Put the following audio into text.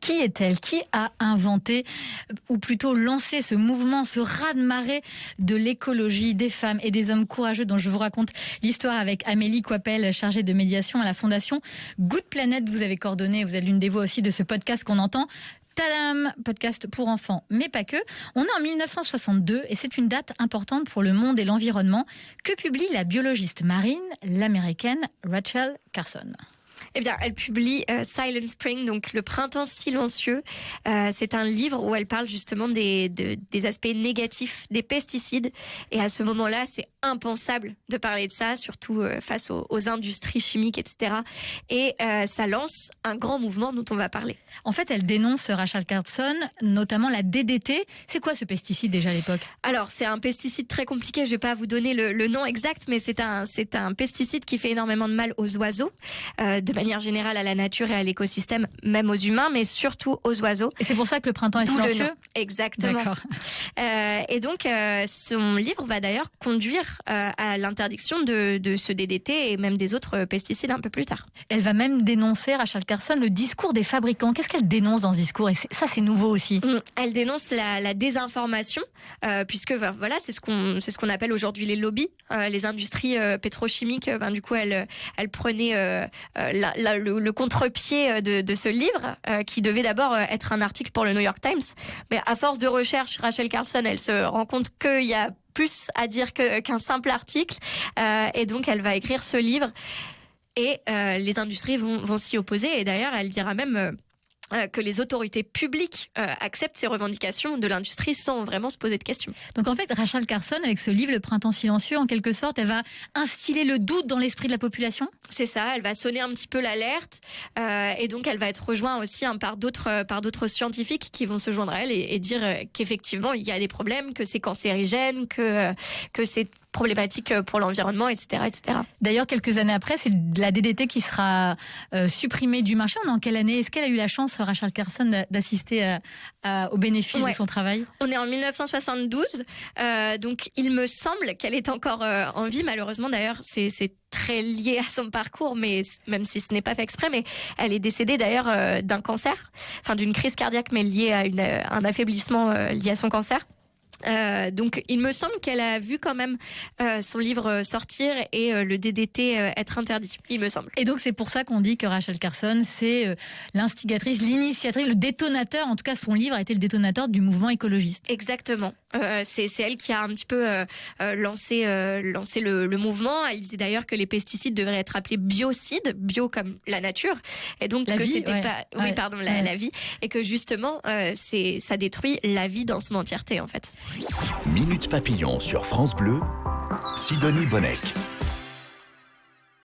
Qui est-elle? Qui a inventé, ou plutôt lancé ce mouvement, ce raz-de-marée de l'écologie, des femmes et des hommes courageux dont je vous raconte l'histoire avec Amélie Coipel, chargée de médiation à la fondation Good Planet. Vous avez coordonné, vous êtes l'une des voix aussi de ce podcast qu'on entend. Tadam, podcast pour enfants, mais pas que. On est en 1962 et c'est une date importante pour le monde et l'environnement que publie la biologiste marine, l'américaine Rachel Carson. Eh bien, elle publie Silent Spring, donc le printemps silencieux. C'est un livre où elle parle justement des aspects négatifs des pesticides. Et à ce moment-là, c'est impensable de parler de ça, surtout face aux industries chimiques, etc. Et ça lance un grand mouvement dont on va parler. En fait, elle dénonce, Rachel Carson, notamment la DDT. C'est quoi ce pesticide déjà à l'époque? Alors, c'est un pesticide très compliqué. Je ne vais pas vous donner le nom exact, mais c'est un pesticide qui fait énormément de mal aux oiseaux, de manière générale à la nature et à l'écosystème, même aux humains, mais surtout aux oiseaux. Et c'est pour ça que le printemps est silencieux? Exactement. D'accord. Et donc, son livre va d'ailleurs conduire à l'interdiction de ce DDT et même des autres pesticides un peu plus tard. Elle va même dénoncer, Rachel Carson, le discours des fabricants. Qu'est-ce qu'elle dénonce dans ce discours? Et ça, c'est nouveau aussi. Elle dénonce la désinformation, puisque voilà, c'est ce qu'on appelle aujourd'hui les lobbies. Les industries pétrochimiques, du coup, elle prenait le contre-pied de ce livre, qui devait d'abord être un article pour le New York Times. Mais à force de recherche, Rachel Carson, elle se rend compte qu'il y a plus à dire qu'un simple article. Et donc, elle va écrire ce livre. Et les industries vont s'y opposer. Et d'ailleurs, elle dira même que les autorités publiques acceptent ces revendications de l'industrie sans vraiment se poser de questions. Donc en fait, Rachel Carson, avec ce livre, Le Printemps silencieux, en quelque sorte, elle va instiller le doute dans l'esprit de la population? C'est ça, elle va sonner un petit peu l'alerte, et donc elle va être rejointe aussi par d'autres scientifiques qui vont se joindre à elle et dire qu'effectivement il y a des problèmes, que c'est cancérigène, que c'est problématique pour l'environnement, etc., etc. D'ailleurs, quelques années après, c'est la DDT qui sera supprimée du marché. On est en quelle année? Est-ce qu'elle a eu la chance, Rachel Carson, d'assister aux bénéfices de son travail? On est en 1972, donc il me semble qu'elle est encore en vie. Malheureusement, d'ailleurs, c'est très lié à son parcours, mais même si ce n'est pas fait exprès, mais elle est décédée d'ailleurs d'un cancer, enfin d'une crise cardiaque, mais liée à un affaiblissement lié à son cancer. Donc il me semble qu'elle a vu quand même son livre sortir et le DDT être interdit, il me semble. Et donc c'est pour ça qu'on dit que Rachel Carson, c'est l'instigatrice, l'initiatrice, le détonateur, en tout cas son livre a été le détonateur du mouvement écologiste. Exactement. C'est elle qui a un petit peu lancé le mouvement. Elle disait d'ailleurs que les pesticides devraient être appelés biocides, bio comme la nature, et donc la que vie, c'était ouais. pas, oui, pardon, la vie, et que justement ça détruit la vie dans son entièreté en fait. Minute Papillon sur France Bleu, Sidonie Bonnec.